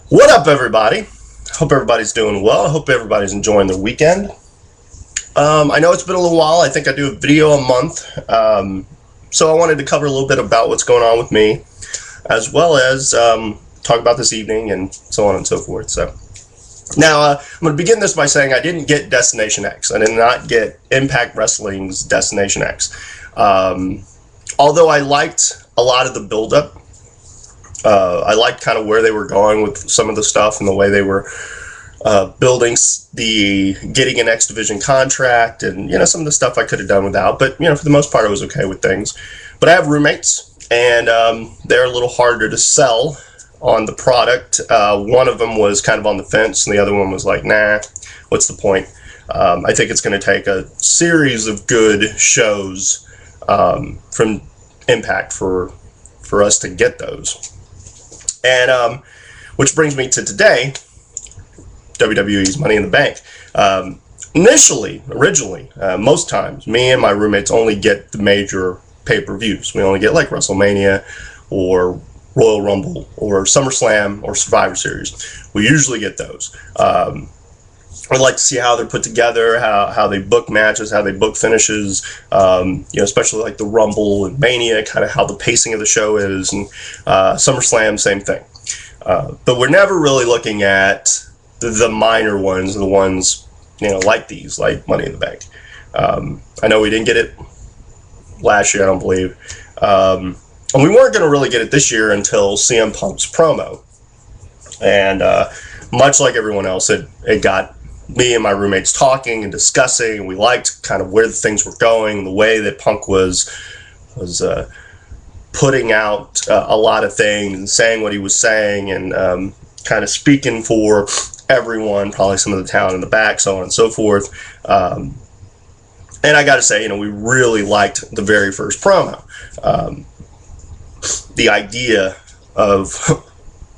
What up, everybody? Hope everybody's doing well. I hope everybody's enjoying their weekend. I know it's been a little while. I think I do a video a month. So I wanted to cover a little bit about what's going on with me, as well as talk about this evening and so on and so forth. So now I'm going to begin this by saying I didn't get Destination X. I did not get Impact Wrestling's Destination X. Although I liked a lot of the build-up. I liked kind of where they were going with some of the stuff and the way they were building getting an X Division contract and, some of the stuff I could have done without. But, for the most part, I was okay with things. But I have roommates, and they're a little harder to sell on the product. One of them was kind of on the fence, and the other one was like, nah, what's the point? I think it's going to take a series of good shows from Impact for us to get those. And which brings me to today, WWE's Money in the Bank. Originally, most times, me and my roommates only get the major pay-per-views. We only get like WrestleMania or Royal Rumble or SummerSlam or Survivor Series. We usually get those. I'd like to see how they're put together, how they book matches, how they book finishes, especially like the Rumble and Mania, kind of how the pacing of the show is, and SummerSlam, same thing. But we're never really looking at the minor ones, the ones, like these, like Money in the Bank. I know we didn't get it last year, I don't believe. And we weren't going to really get it this year until CM Punk's promo. And much like everyone else, it got me and my roommates talking and discussing, and we liked kind of where the things were going, the way that Punk was putting out a lot of things and saying what he was saying, and kind of speaking for everyone, probably some of the talent in the back, so on and so forth. And I got to say, we really liked the very first promo. The idea of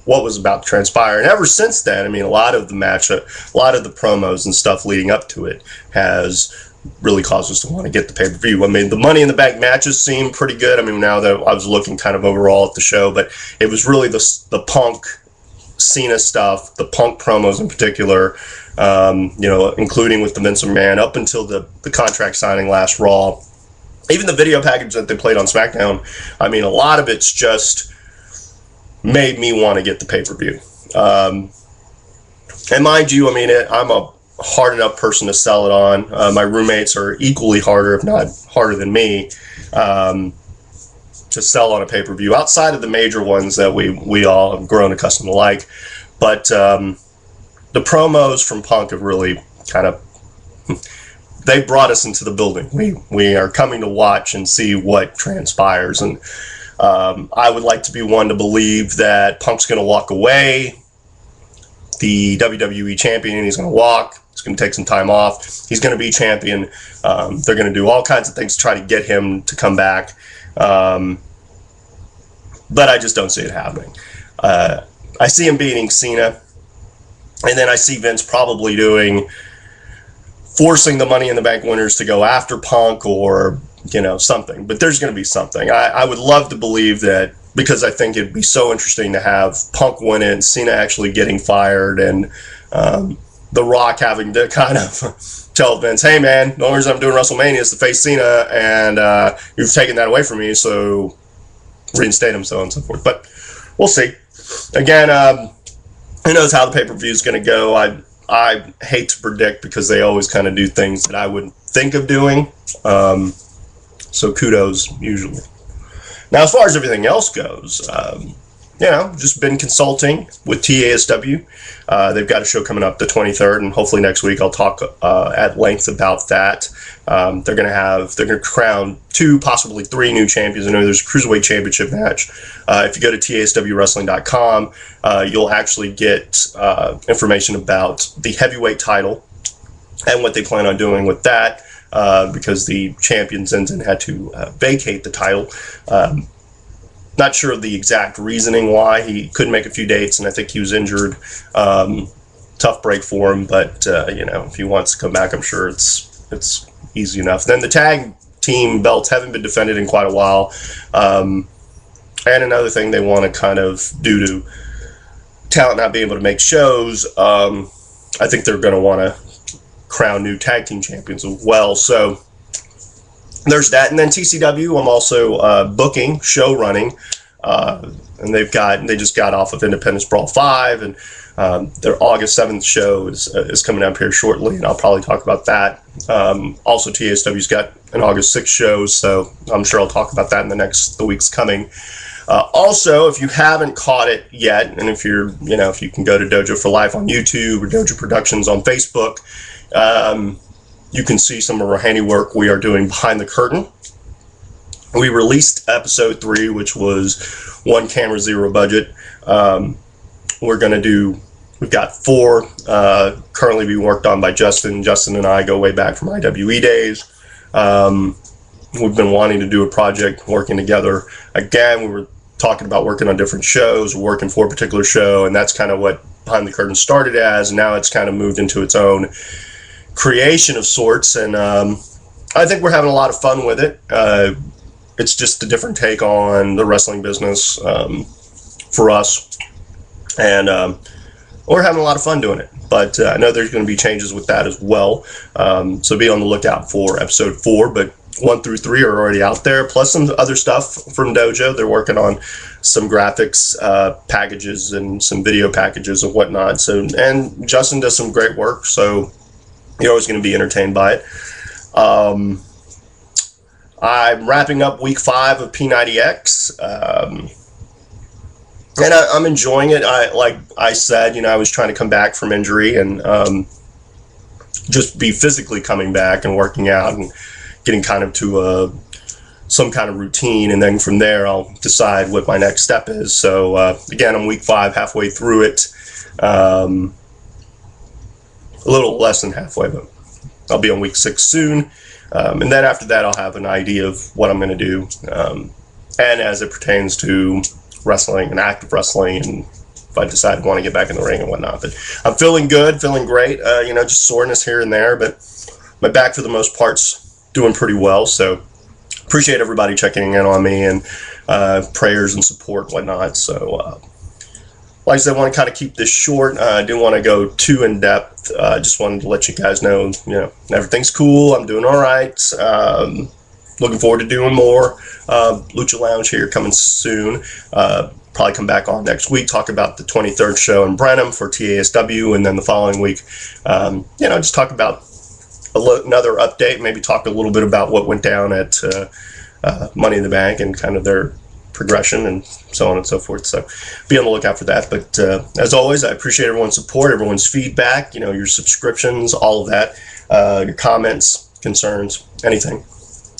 what was about to transpire. And ever since then, a lot of the promos and stuff leading up to it has really caused us to want to get the pay-per-view. The Money in the Bank matches seem pretty good. Now that I was looking kind of overall at the show, but it was really the Punk Cena stuff, the Punk promos in particular, including with the Vince McMahon up until the contract signing last Raw. Even the video package that they played on SmackDown, a lot of it's just made me want to get the pay-per-view. And mind you, I'm a hard enough person to sell it on. My roommates are equally harder, if not harder than me, to sell on a pay-per-view, outside of the major ones that we all have grown accustomed to like. But the promos from Punk have really kind of... they brought us into the building. We are coming to watch and see what transpires, and I would like to be one to believe that Punk's going to walk away, the WWE champion. He's going to walk. He's going to take some time off. He's going to be champion. They're going to do all kinds of things to try to get him to come back. But I just don't see it happening. I see him beating Cena, and then I see Vince probably forcing the Money in the Bank winners to go after Punk, or something. But there's going to be something. I would love to believe that, because I think it'd be so interesting to have Punk win it, Cena actually getting fired, and The Rock having to kind of tell Vince, hey man, the only reason I'm doing WrestleMania is to face Cena, and you've taken that away from me, so reinstate him, so on and so forth. But we'll see. Again, who knows how the pay-per-view is going to go. I hate to predict, because they always kind of do things that I wouldn't think of doing. So kudos, usually. Now, as far as everything else goes, just been consulting with TASW. They've got a show coming up the 23rd, and hopefully next week I'll talk at length about that. They're going to crown 2, possibly 3 new champions. I know there's a Cruiserweight Championship match. If you go to TASWWrestling.com, you'll actually get information about the heavyweight title and what they plan on doing with that. Because the champion Zenzen had to vacate the title. Not sure of the exact reasoning why. He couldn't make a few dates, and I think he was injured. Tough break for him, but if he wants to come back, I'm sure it's easy enough. Then the tag team belts haven't been defended in quite a while. And another thing they want to kind of do to talent not being able to make shows, I think they're going to want to crown new tag team champions as well. So there's that. And then TCW, I'm also booking, show running, and they just got off of Independence Brawl 5, and their August 7th show is coming up here shortly, and I'll probably talk about that. Also, TSW's got an August 6th show, so I'm sure I'll talk about that in the weeks coming. Also, if you haven't caught it yet, and if you can go to Dojo for Life on YouTube or Dojo Productions on Facebook, you can see some of our handiwork we are doing behind the curtain. We released episode 3, which was 1 camera, 0 budget. We've got 4 currently being worked on by Justin. Justin and I go way back from IWE days. We've been wanting to do a project working together. Again, we were talking about working on different shows, working for a particular show, and that's kind of what Behind the Curtain started as, and now it's kind of moved into its own creation of sorts, and I think we're having a lot of fun with it. It's just a different take on the wrestling business for us, and we're having a lot of fun doing it. But I know there's going to be changes with that as well, so be on the lookout for episode 4, but 1 through 3 are already out there, plus some other stuff from Dojo. They're working on some graphics packages and some video packages and whatnot. So, and Justin does some great work, so you're always going to be entertained by it. I'm wrapping up week 5 of P90X, and I'm enjoying it. Like I said, I was trying to come back from injury and just be physically coming back and working out and getting kind of to some kind of routine, and then from there I'll decide what my next step is. So again, I'm week 5, halfway through it, a little less than halfway, but I'll be on week 6 soon, and then after that I'll have an idea of what I'm going to do, and as it pertains to wrestling and active wrestling, and if I decide I want to get back in the ring and whatnot. But I'm feeling good, feeling great, just soreness here and there, but my back for the most part's doing pretty well, so appreciate everybody checking in on me, and prayers and support and whatnot. So like I said, I want to kind of keep this short. I didn't want to go too in depth. Just wanted to let you guys know, everything's cool. I'm doing all right. Looking forward to doing more. Lucha Lounge here coming soon. Probably come back on next week, talk about the 23rd show in Brenham for TASW, and then the following week, just talk about another update, maybe talk a little bit about what went down at Money in the Bank and kind of their progression and so on and so forth. So be on the lookout for that. But as always, I appreciate everyone's support, everyone's feedback, your subscriptions, all of that, your comments, concerns, anything.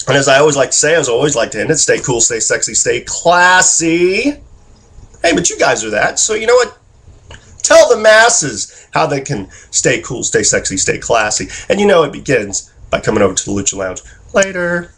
And as I always like to say, as I always like to end it, stay cool, stay sexy, stay classy. Hey, but you guys are that, so you know what? Tell the masses how they can stay cool, stay sexy, stay classy. And it begins by coming over to the Lucha Lounge. Later.